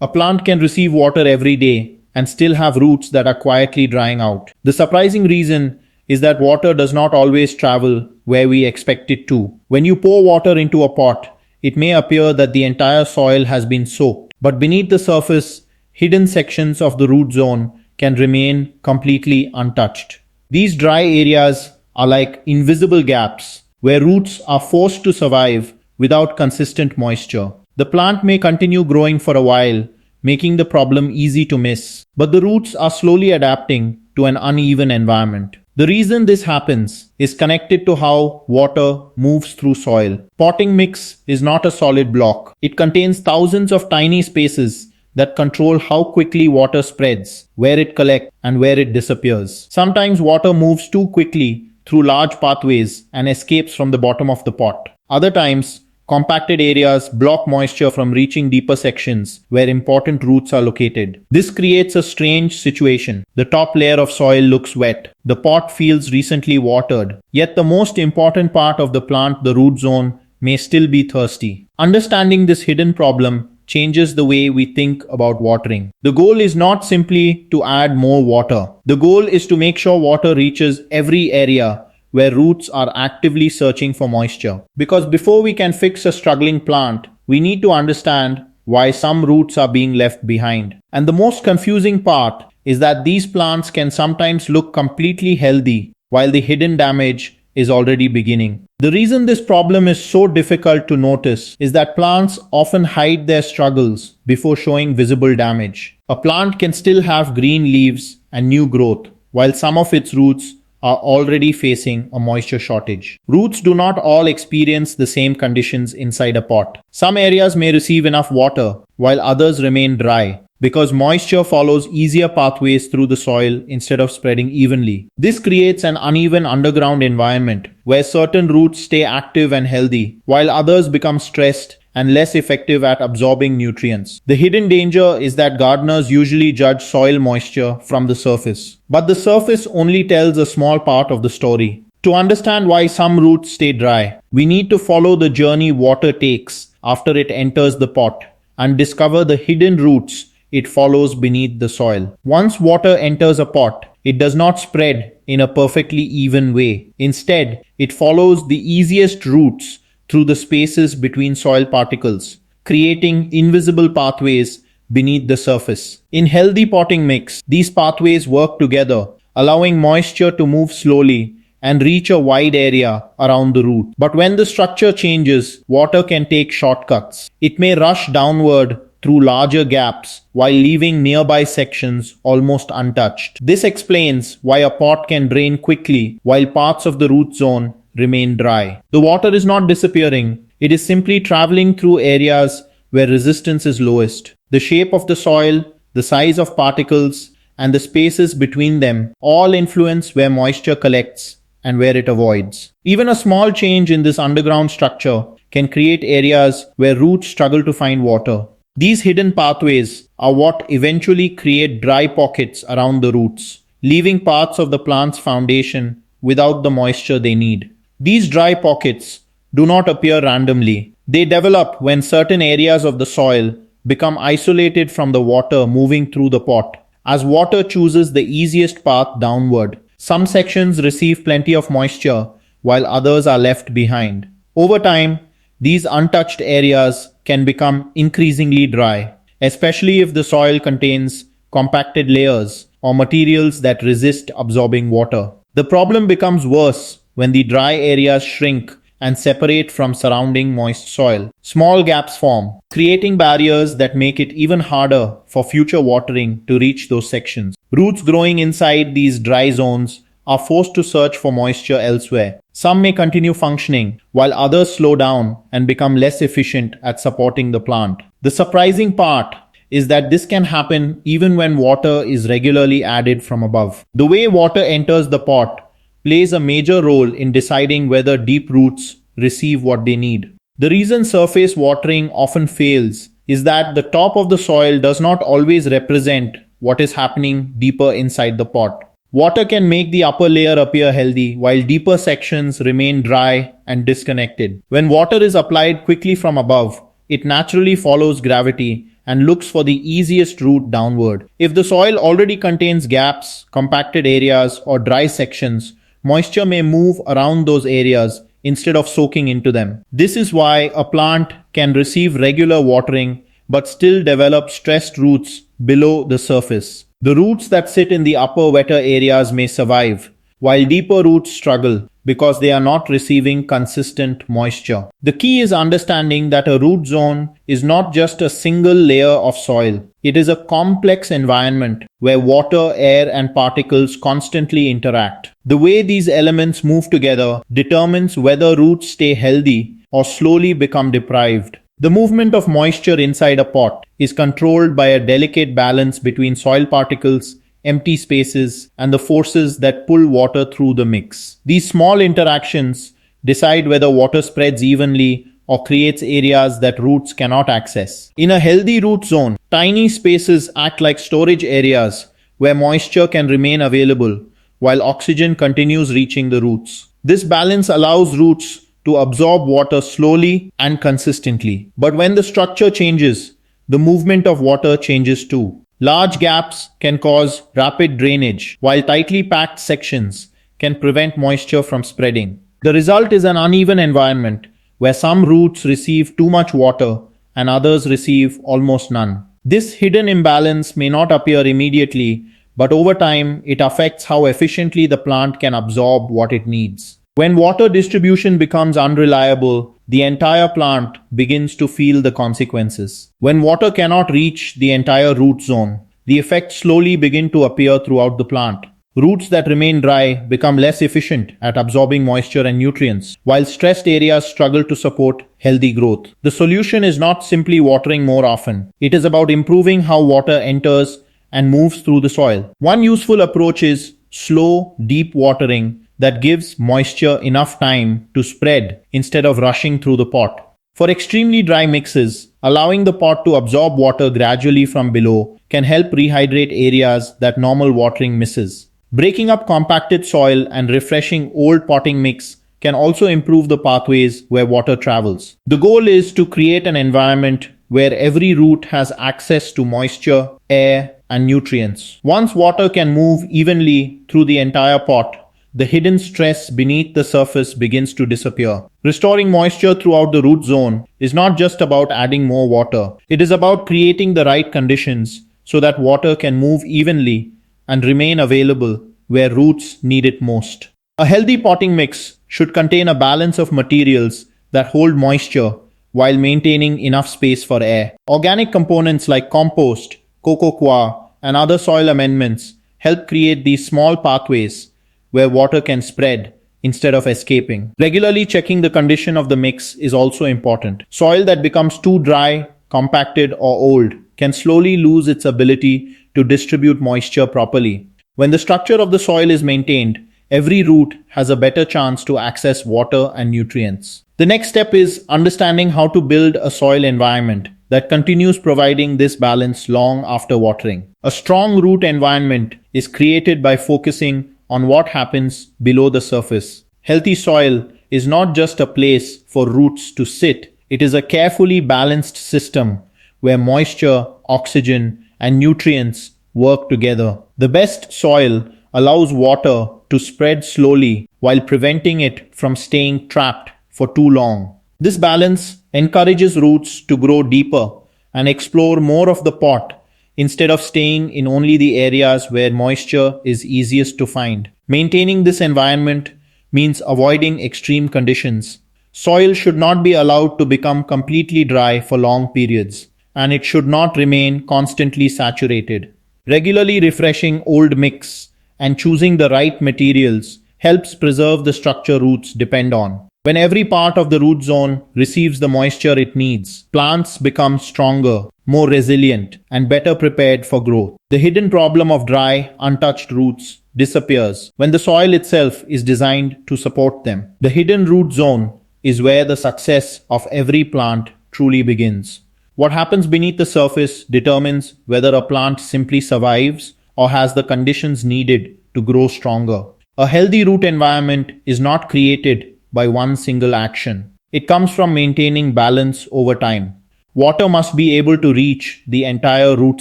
A plant can receive water every day and still have roots that are quietly drying out. The surprising reason is that water does not always travel where we expect it to. When you pour water into a pot, it may appear that the entire soil has been soaked, but beneath the surface, hidden sections of the root zone can remain completely untouched. These dry areas are like invisible gaps where roots are forced to survive without consistent moisture. The plant may continue growing for a while, making the problem easy to miss, but the roots are slowly adapting to an uneven environment. The reason this happens is connected to how water moves through soil. Potting mix is not a solid block. It contains thousands of tiny spaces that control how quickly water spreads, where it collects, and where it disappears. Sometimes water moves too quickly through large pathways and escapes from the bottom of the pot. Other times, compacted areas block moisture from reaching deeper sections where important roots are located. This creates a strange situation. The top layer of soil looks wet. The pot feels recently watered. Yet the most important part of the plant, the root zone, may still be thirsty. Understanding this hidden problem changes the way we think about watering. The goal is not simply to add more water. The goal is to make sure water reaches every area where roots are actively searching for moisture. Because before we can fix a struggling plant, we need to understand why some roots are being left behind. And the most confusing part is that these plants can sometimes look completely healthy while the hidden damage is already beginning. The reason this problem is so difficult to notice is that plants often hide their struggles before showing visible damage. A plant can still have green leaves and new growth, while some of its roots are already facing a moisture shortage. Roots do not all experience the same conditions inside a pot. Some areas may receive enough water, while others remain dry, because moisture follows easier pathways through the soil instead of spreading evenly. This creates an uneven underground environment where certain roots stay active and healthy, while others become stressed and less effective at absorbing nutrients. The hidden danger is that gardeners usually judge soil moisture from the surface. But the surface only tells a small part of the story. To understand why some roots stay dry, we need to follow the journey water takes after it enters the pot and discover the hidden roots it follows beneath the soil. Once water enters a pot, it does not spread in a perfectly even way. Instead, it follows the easiest routes through the spaces between soil particles, creating invisible pathways beneath the surface. In healthy potting mix, these pathways work together, allowing moisture to move slowly and reach a wide area around the root. But when the structure changes, water can take shortcuts. It may rush downward through larger gaps while leaving nearby sections almost untouched. This explains why a pot can drain quickly while parts of the root zone remain dry. The water is not disappearing, it is simply traveling through areas where resistance is lowest. The shape of the soil, the size of particles, and the spaces between them all influence where moisture collects and where it avoids. Even a small change in this underground structure can create areas where roots struggle to find water. These hidden pathways are what eventually create dry pockets around the roots, leaving parts of the plant's foundation without the moisture they need. These dry pockets do not appear randomly. They develop when certain areas of the soil become isolated from the water moving through the pot. As water chooses the easiest path downward, some sections receive plenty of moisture while others are left behind. Over time, these untouched areas can become increasingly dry, especially if the soil contains compacted layers or materials that resist absorbing water. The problem becomes worse when the dry areas shrink and separate from surrounding moist soil. Small gaps form, creating barriers that make it even harder for future watering to reach those sections. Roots growing inside these dry zones are forced to search for moisture elsewhere. Some may continue functioning, while others slow down and become less efficient at supporting the plant. The surprising part is that this can happen even when water is regularly added from above. The way water enters the pot plays a major role in deciding whether deep roots receive what they need. The reason surface watering often fails is that the top of the soil does not always represent what is happening deeper inside the pot. Water can make the upper layer appear healthy, while deeper sections remain dry and disconnected. When water is applied quickly from above, it naturally follows gravity and looks for the easiest route downward. If the soil already contains gaps, compacted areas, or dry sections, moisture may move around those areas instead of soaking into them. This is why a plant can receive regular watering but still develop stressed roots below the surface. The roots that sit in the upper wetter areas may survive, while deeper roots struggle because they are not receiving consistent moisture. The key is understanding that a root zone is not just a single layer of soil. It is a complex environment where water, air, and particles constantly interact. The way these elements move together determines whether roots stay healthy or slowly become deprived. The movement of moisture inside a pot is controlled by a delicate balance between soil particles, empty spaces, and the forces that pull water through the mix. These small interactions decide whether water spreads evenly or creates areas that roots cannot access. In a healthy root zone, tiny spaces act like storage areas where moisture can remain available while oxygen continues reaching the roots. This balance allows roots to absorb water slowly and consistently. But when the structure changes, the movement of water changes too. Large gaps can cause rapid drainage, while tightly packed sections can prevent moisture from spreading. The result is an uneven environment where some roots receive too much water and others receive almost none. This hidden imbalance may not appear immediately, but over time it affects how efficiently the plant can absorb what it needs. When water distribution becomes unreliable, the entire plant begins to feel the consequences. When water cannot reach the entire root zone, the effects slowly begin to appear throughout the plant. Roots that remain dry become less efficient at absorbing moisture and nutrients, while stressed areas struggle to support healthy growth. The solution is not simply watering more often. It is about improving how water enters and moves through the soil. One useful approach is slow, deep watering that gives moisture enough time to spread instead of rushing through the pot. For extremely dry mixes, allowing the pot to absorb water gradually from below can help rehydrate areas that normal watering misses. Breaking up compacted soil and refreshing old potting mix can also improve the pathways where water travels. The goal is to create an environment where every root has access to moisture, air, and nutrients. Once water can move evenly through the entire pot, the hidden stress beneath the surface begins to disappear. Restoring moisture throughout the root zone is not just about adding more water. It is about creating the right conditions so that water can move evenly and remain available where roots need it most. A healthy potting mix should contain a balance of materials that hold moisture while maintaining enough space for air. Organic components like compost, coco coir, and other soil amendments help create these small pathways where water can spread instead of escaping. Regularly checking the condition of the mix is also important. Soil that becomes too dry, compacted, or old can slowly lose its ability to distribute moisture properly. When the structure of the soil is maintained, every root has a better chance to access water and nutrients. The next step is understanding how to build a soil environment that continues providing this balance long after watering. A strong root environment is created by focusing on what happens below the surface. Healthy soil is not just a place for roots to sit, it is a carefully balanced system where moisture, oxygen, and nutrients work together. The best soil allows water to spread slowly while preventing it from staying trapped for too long. This balance encourages roots to grow deeper and explore more of the pot instead of staying in only the areas where moisture is easiest to find. Maintaining this environment means avoiding extreme conditions. Soil should not be allowed to become completely dry for long periods, and it should not remain constantly saturated. Regularly refreshing old mix and choosing the right materials helps preserve the structure roots depend on. When every part of the root zone receives the moisture it needs, plants become stronger, more resilient, and better prepared for growth. The hidden problem of dry, untouched roots disappears when the soil itself is designed to support them. The hidden root zone is where the success of every plant truly begins. What happens beneath the surface determines whether a plant simply survives or has the conditions needed to grow stronger. A healthy root environment is not created by one single action. It comes from maintaining balance over time. Water must be able to reach the entire root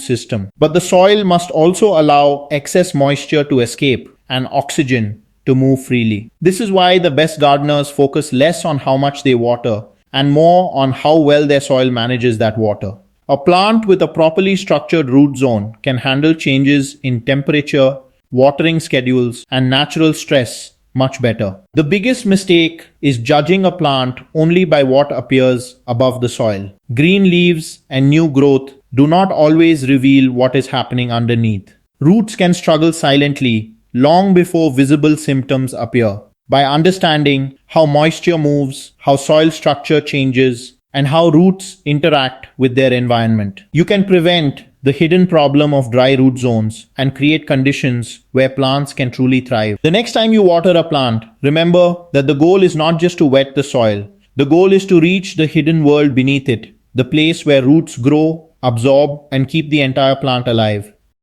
system. But the soil must also allow excess moisture to escape and oxygen to move freely. This is why the best gardeners focus less on how much they water and more on how well their soil manages that water. A plant with a properly structured root zone can handle changes in temperature, watering schedules, and natural stress much better. The biggest mistake is judging a plant only by what appears above the soil. Green leaves and new growth do not always reveal what is happening underneath. Roots can struggle silently long before visible symptoms appear. By understanding how moisture moves, how soil structure changes, and how roots interact with their environment, you can prevent the hidden problem of dry root zones and create conditions where plants can truly thrive. The next time you water a plant, remember that the goal is not just to wet the soil. The goal is to reach the hidden world beneath it, the place where roots grow, absorb, and keep the entire plant alive.